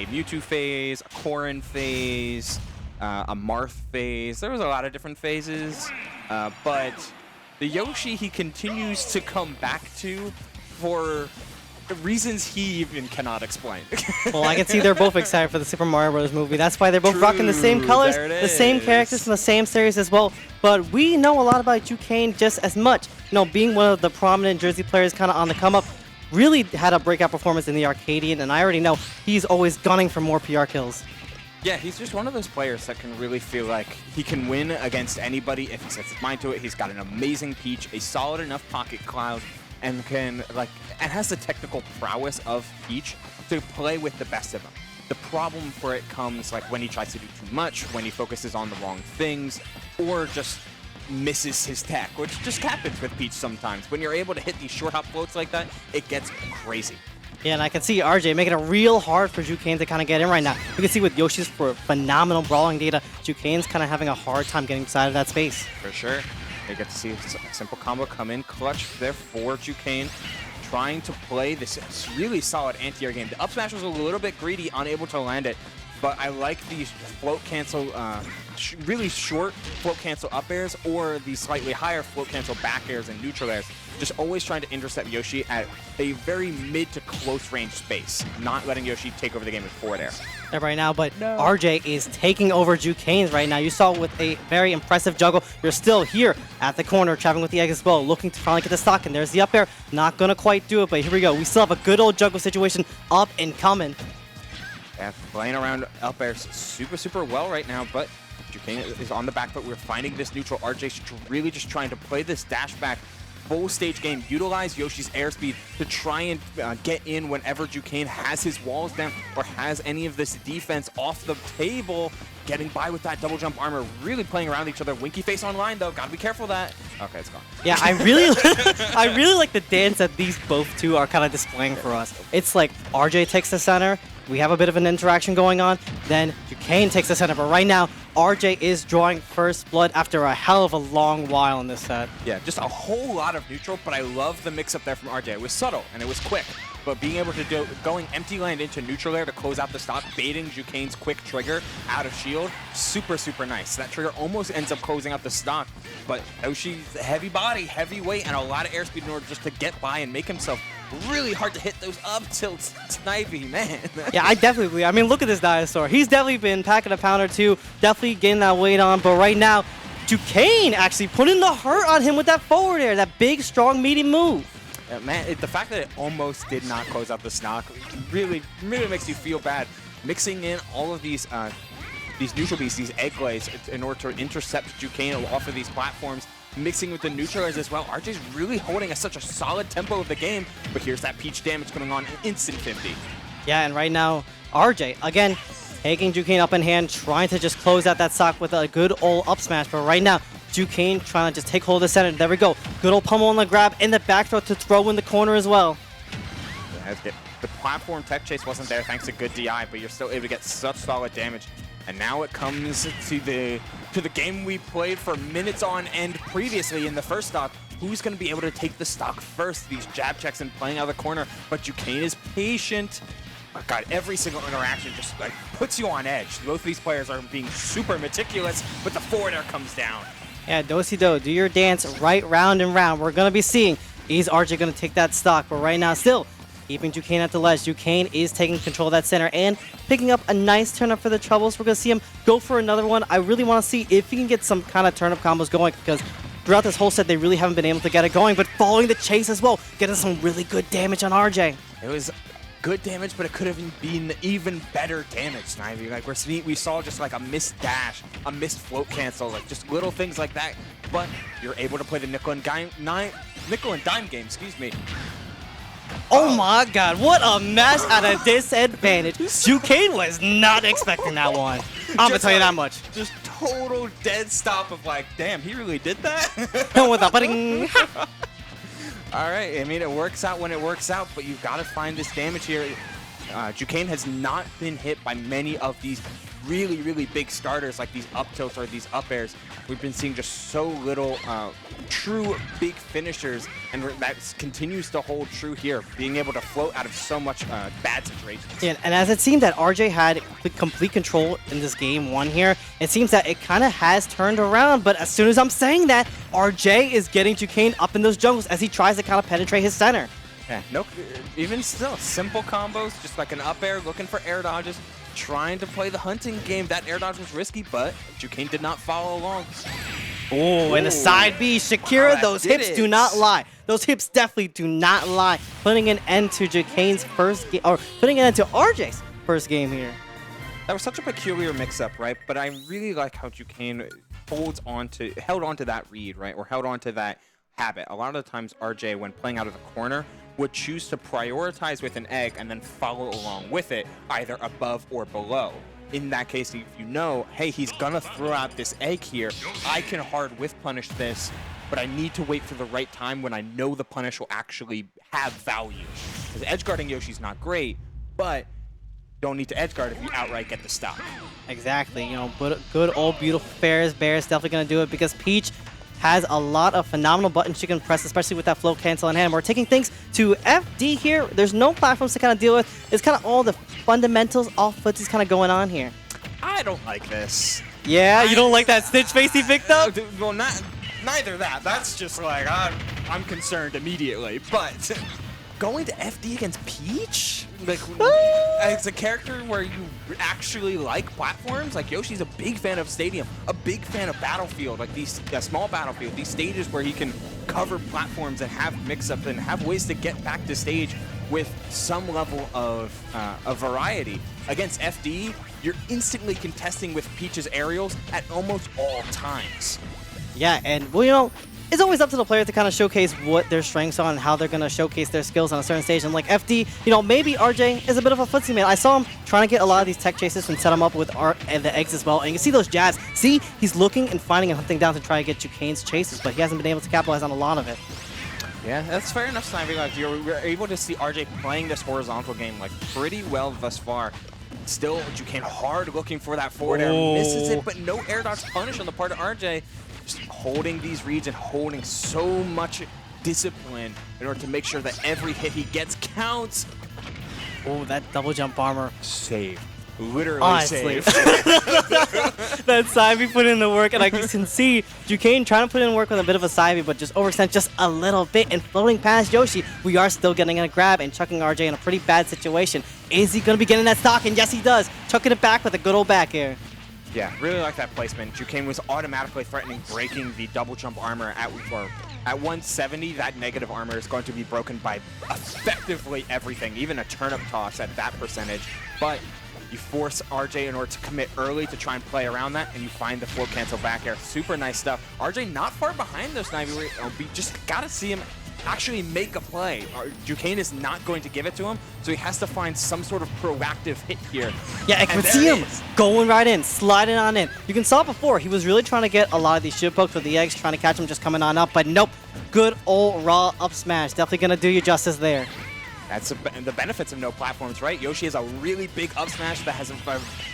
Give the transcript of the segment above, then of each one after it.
a Mewtwo phase, a Corrin phase, a Marth phase. There was a lot of different phases, but the Yoshi he continues to come back to for reasons he even cannot explain. Well, I can see they're both excited for the Super Mario Bros. Movie. That's why they're both rocking the same colors, the same characters from the same series as well. But we know a lot about Jukain just as much. You know, being one of the prominent Jersey players kind of on the come up, really had a breakout performance in the Arcadian, and I already know he's always gunning for more PR kills. Yeah, he's just one of those players that can really feel like he can win against anybody if he sets his mind to it. He's got an amazing Peach, a solid enough Pocket Cloud, and has the technical prowess of Peach to play with the best of them. The problem for it comes like when he tries to do too much, when he focuses on the wrong things, or just misses his tech, which just happens with Peach sometimes. When you're able to hit these short hop floats like that, it gets crazy. Yeah, and I can see RJ making it real hard for Jukain to kind of get in right now. You can see with Yoshi's phenomenal brawling data, Jukain's kind of having a hard time getting inside of that space. For sure. You get to see a simple combo come in clutch there for Jukain, trying to play this really solid anti-air game. The up smash was a little bit greedy, unable to land it, but I like these float cancel, really short float cancel up airs, or the slightly higher float cancel back airs and neutral airs. Just always trying to intercept Yoshi at a very mid to close range space, not letting Yoshi take over the game with forward air. Right now, but no. RJ is taking over Jukain's right now. You saw with a very impressive juggle. You're still here at the corner, traveling with the egg as well, looking to finally get the stock, and there's the up air. Not gonna quite do it, but here we go. We still have a good old juggle situation up and coming. Yeah, playing around up airs super well right now, but Jukain is on the back foot. We're finding this neutral. RJ really just trying to play this dash back full stage game, utilize Yoshi's airspeed to try and get in whenever Jukain has his walls down or has any of this defense off the table. Getting by with that double jump armor, really playing around each other. Winky face online though, gotta be careful of that. Okay, it's gone. Yeah, I really like the dance that these both two are kind of displaying for us. It's like RJ takes the center, we have a bit of an interaction going on, then Jukain takes the center, but right now RJ is drawing first blood after a hell of a long while in this set. Yeah, just a whole lot of neutral, but I love the mix up there from RJ. It was subtle and it was quick, but being able to do going empty land into neutral air to close out the stock, baiting Jukain's quick trigger out of shield, super nice. That trigger almost ends up closing out the stock, but Yoshi's heavy body, heavy weight, and a lot of airspeed in order just to get by and make himself really hard to hit those up tilts. Snivy, man. Yeah, I definitely, I mean, look at this dinosaur. He's definitely been packing a pound or two, definitely getting that weight on, but right now, Jukain actually putting the hurt on him with that forward air, that big, strong, meaty move. Man, the fact that it almost did not close out the stock really makes you feel bad. Mixing in all of these neutral beasts, these egg glaze, in order to intercept Jukain off of these platforms, mixing with the neutralize as well. RJ's really holding such a solid tempo of the game, but here's that Peach damage going on, instant 50. Yeah, and right now, RJ, again, taking Jukain up in hand, trying to just close out that stock with a good old up smash, but right now, Jukain trying to just take hold of the center. There we go. Good old pummel on the grab and the back throw to throw in the corner as well. The platform tech chase wasn't there thanks to good DI, but you're still able to get such solid damage. And now it comes to the game we played for minutes on end previously in the first stock. Who's going to be able to take the stock first? These jab checks and playing out of the corner, but Jukain is patient. Oh God, every single interaction just like puts you on edge. Both of these players are being super meticulous, but the forward air comes down. Yeah, do your dance right round and round. We're going to be seeing, is RJ going to take that stock? But right now, still keeping Jukain at the ledge. Jukain is taking control of that center and picking up a nice turn up for the troubles. We're going to see him go for another one. I really want to see if he can get some kind of turn-up combos going, because throughout this whole set, they really haven't been able to get it going. But following the chase as well, getting some really good damage on RJ. It was good damage, but it could have been even better damage, Snivy. Like we saw just like a missed dash, a missed float cancel, like just little things like that. But you're able to play the nickel and dime game, excuse me. Oh my God, what a match at a disadvantage. Jukain was not expecting that one. I'm gonna tell you that much. Just total dead stop of like, damn, he really did that? All right, I mean, it works out when it works out, but you've got to find this damage here. Jukain has not been hit by many of these really, really big starters like these up tilts or these up airs, we've been seeing just so little true big finishers, and that continues to hold true here, being able to float out of so much bad situations. Yeah, and as it seemed that RJ had complete control in this game one here, it seems that it kind of has turned around, but as soon as I'm saying that, RJ is getting Jukain up in those jungles as he tries to kind of penetrate his center. Yeah, no, even still, simple combos, just like an up air, looking for air dodges, trying to play the hunting game. That air dodge was risky, but Jukain did not follow along. Oh, and a side B. Shakira, wow, those hips do not lie. Those hips definitely do not lie. Putting an end to Jukain's first game, or putting an end to RJ's first game here. That was such a peculiar mix-up, right? But I really like how Jukain held on to that read, right? Or held on to that habit. A lot of the times, RJ, when playing out of the corner, would choose to prioritize with an egg and then follow along with it, either above or below. In that case, if you know, hey, he's gonna throw out this egg here, I can hard whiff punish this, but I need to wait for the right time when I know the punish will actually have value. Because edge guarding Yoshi's not great, but don't need to edge guard if you outright get the stock. Exactly, you know, but good old beautiful Bears definitely gonna do it because Peach has a lot of phenomenal buttons she can press, especially with that flow cancel in hand. We're taking things to FD here. There's no platforms to kind of deal with. It's kind of all the fundamentals, all footsies kind of going on here. I don't like this. Yeah, you don't like that snitch face he picked up? Well, neither that. That's just like, I'm concerned immediately. But going to FD against Peach? Like, as a character where you actually like platforms, like Yoshi's a big fan of Stadium, a big fan of Battlefield, like these small Battlefield, these stages where he can cover platforms and have mix-ups and have ways to get back to stage with some level of variety. Against FD, you're instantly contesting with Peach's aerials at almost all times. Yeah, and well, you know, it's always up to the player to kind of showcase what their strengths are and how they're going to showcase their skills on a certain stage. And like FD, you know, maybe RJ is a bit of a footsie man. I saw him trying to get a lot of these tech chases and set them up with the eggs as well. And you can see those jabs. See, he's looking and finding and hunting down to try to get Jukain's chases, but he hasn't been able to capitalize on a lot of it. Yeah, that's fair enough, Snivy. Like, you're able to see RJ playing this horizontal game like pretty well thus far. Still, Jukain hard looking for that forward air, misses it, but no air dodge punish on the part of RJ. Just holding these reads and holding so much discipline in order to make sure that every hit he gets counts. Oh, that double jump armor. Save. Literally Honestly. save. That side B put in the work, and I can see Jukain trying to put in work with a bit of a side B, but just overextend just a little bit and floating past Yoshi. We are still getting a grab and chucking RJ in a pretty bad situation. Is he going to be getting that stock? And yes, he does. Chucking it back with a good old back air. Yeah, really like that placement. Jukain was automatically threatening breaking the double jump armor at 170. That negative armor is going to be broken by effectively everything, even a turnip toss at that percentage. But you force RJ in order to commit early to try and play around that, and you find the float cancel back air. Super nice stuff. RJ not far behind those Snivy. We just got to see him actually make a play. Jukain is not going to give it to him, so he has to find some sort of proactive hit here. Yeah, I can see him going right in, sliding on in. You can saw it before. He was really trying to get a lot of these shield pokes with the eggs, trying to catch him just coming on up, but nope. Good old raw up smash. Definitely going to do you justice there. That's the benefits of no platforms, right? Yoshi has a really big up smash that has a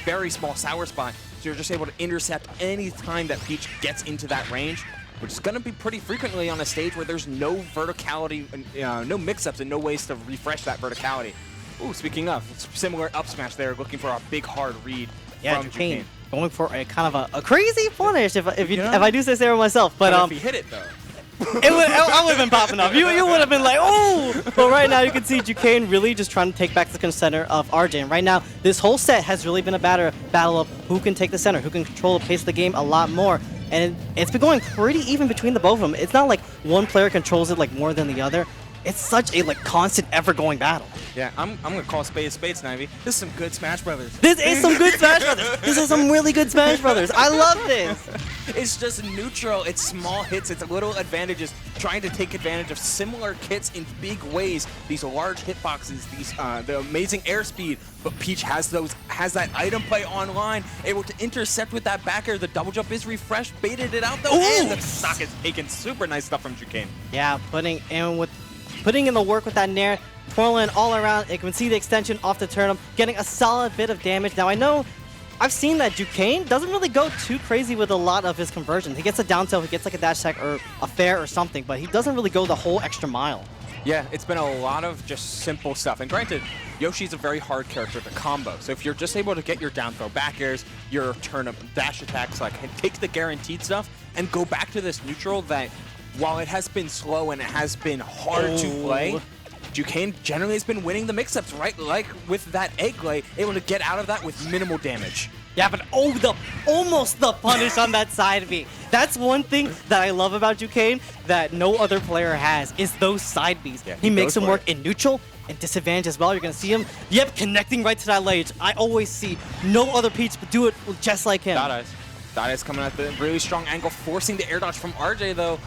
very small sour spot, so you're just able to intercept any time that Peach gets into that range, which is going to be pretty frequently on a stage where there's no verticality, no mix-ups and no ways to refresh that verticality. Ooh, speaking of, similar up smash there, looking for a big hard read from Jukain. Going for a kind of a crazy punish, if I do say so myself. But if he hit it, though. I would have been popping off. You would have been like, oh! But right now, you can see Jukain really just trying to take back the center of RJ. And right now, this whole set has really been a battle of who can take the center, who can control the pace of the game a lot more. And it's been going pretty even between the both of them. It's not like one player controls it like more than the other. It's such a like constant, ever-going battle. Yeah, I'm gonna call spade a spade, Snivy. This is some good Smash Brothers. This is some good Smash Brothers. This is some really good Smash Brothers. I love this. It's just neutral. It's small hits. It's little advantages. Trying to take advantage of similar kits in big ways. These large hitboxes. These the amazing airspeed. But Peach has that item play online, able to intercept with that back air. The double jump is refreshed, baited it out though, and the stock is taken. Super nice stuff from Jukain. Yeah, putting in the work with that nair, twirling all around. You can see the extension off the turnip, getting a solid bit of damage. Now I know I've seen that Jukain doesn't really go too crazy with a lot of his conversions. He gets a down tilt, he gets like a dash tech or a fair or something, but he doesn't really go the whole extra mile. Yeah, it's been a lot of just simple stuff. And granted, Yoshi's a very hard character to combo. So if you're just able to get your down throw back airs, your turn up dash attacks, like take the guaranteed stuff and go back to this neutral that while it has been slow and it has been hard to play, Jukain generally has been winning the mix-ups, right? Like with that egg lay, able to get out of that with minimal damage. Yeah, but almost the punish on that side B. That's one thing that I love about Jukain that no other player has, is those side Bs. Yeah, he makes them work in neutral and disadvantage as well. You're going to see him, connecting right to that ledge. I always see no other Peach but do it just like him. Dada's coming at the really strong angle, forcing the air dodge from RJ though.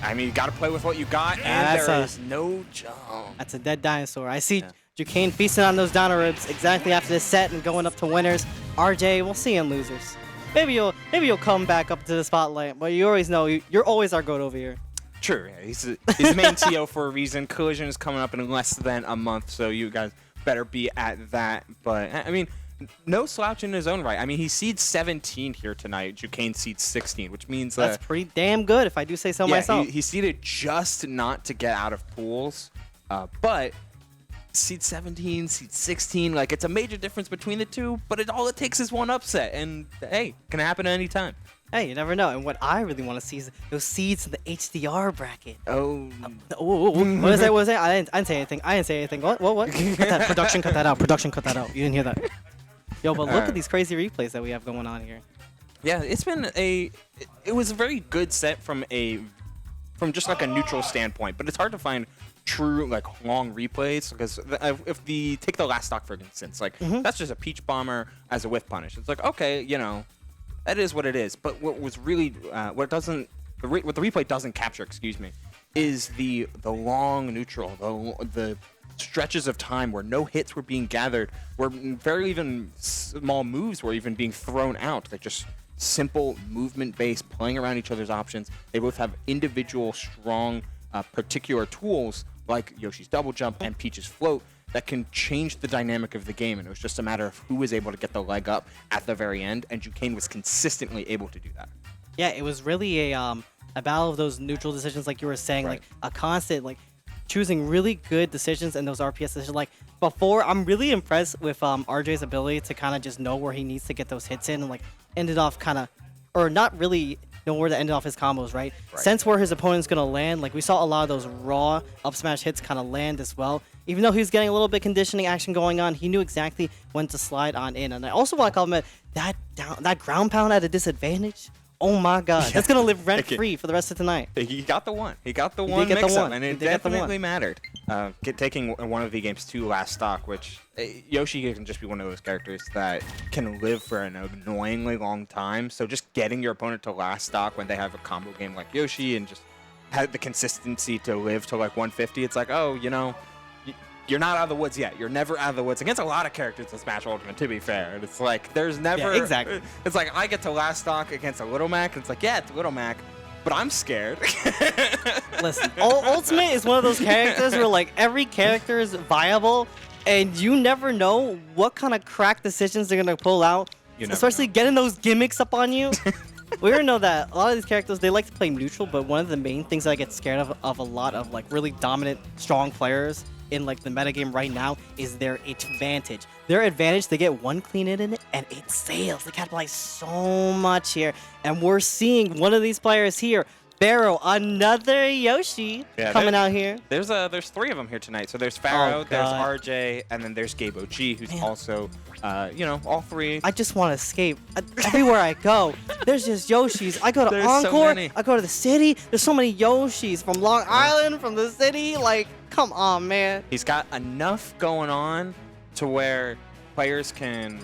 I mean, you got to play with what you got, and there is no jump. That's a dead dinosaur. I see Jukain feasting on those downer ribs exactly after this set and going up to winners. RJ, we'll see in losers. Maybe you'll come back up to the spotlight, but you always know you're always our goat over here. True, yeah, he's the main TO for a reason. Collision is coming up in less than a month, so you guys better be at that. But I mean, no slouch in his own right. I mean, he seeds 17 here tonight. Jukain seeds 16, which means that's pretty damn good, if I do say so myself. He seeded just not to get out of pools, but seed 17, seed 16, like it's a major difference between the two. But all it takes is one upset, and hey, can happen at any time. Hey, you never know. And what I really want to see is those seeds in the HDR bracket. Oh. What was that? What was that? I didn't say anything. What? Cut that. Production, cut that out. Production, cut that out. You didn't hear that. Yo, but look at these crazy replays that we have going on here. Yeah, it's been it was a very good set from just like a neutral standpoint, but it's hard to find true like long replays because if take the last stock for instance, like that's just a Peach Bomber as a whiff punish. It's like, okay, you know, that is what it is. But what was really what the replay doesn't capture, excuse me, is the long neutral, the stretches of time where no hits were being gathered, where very even small moves were even being thrown out, like just simple movement-based, playing around each other's options. They both have individual, strong, particular tools like Yoshi's double jump and Peach's float that can change the dynamic of the game, and it was just a matter of who was able to get the leg up at the very end, and Jukain was consistently able to do that. Yeah, it was really a battle of those neutral decisions, like you were saying, like a constant, like choosing really good decisions in those RPS decisions. Like before, I'm really impressed with RJ's ability to kind of just know where he needs to get those hits in and like end it off kind of, or not really know where to end off his combos, right? Sense where his opponent's going to land. Like we saw a lot of those raw up smash hits kind of land as well. Even though he was getting a little bit conditioning action going on, he knew exactly when to slide on in. And I also want to compliment that ground pound at a disadvantage. Oh my God, that's gonna live rent free for the rest of tonight. He got the one. He got the one mix-up, and it definitely mattered. Taking one of the game's 2 last stock, which Yoshi can just be one of those characters that can live for an annoyingly long time. So just getting your opponent to last stock when they have a combo game like Yoshi and just have the consistency to live to like 150, it's like, oh, you know, you're not out of the woods yet. You're never out of the woods against a lot of characters in Smash Ultimate, to be fair. And it's like, there's never... Yeah, exactly. It's like, I get to last stock against a Little Mac, and it's like, yeah, it's Little Mac, but I'm scared. Listen, Ultimate is one of those characters where, like, every character is viable, and you never know what kind of crack decisions they're going to pull out, especially getting those gimmicks up on you. We already know that a lot of these characters, they like to play neutral, but one of the main things that I get scared of a lot of, like, really dominant, strong players in like the metagame right now is their advantage. Their advantage, they get one clean hit in it and it sails. They capitalize so much here. And we're seeing one of these players here, Barrow, another Yoshi coming out here. There's 3 of them here tonight. So there's Pharaoh, there's RJ, and then there's Gabe OG, who's also, you know, all 3. I just want to escape. Everywhere I go, there's just Yoshis. I go to Encore, I go to the city. There's so many Yoshis from Long Island, from the city. Like, come on, man. He's got enough going on to where players can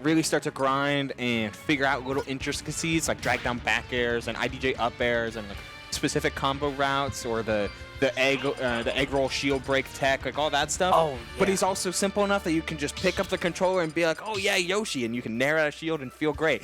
really start to grind and figure out little intricacies like drag down back airs and IDJ up airs and like specific combo routes or the egg roll shield break tech, like all that stuff. Oh, yeah. But he's also simple enough that you can just pick up the controller and be like, oh yeah, Yoshi, and you can nair out a shield and feel great.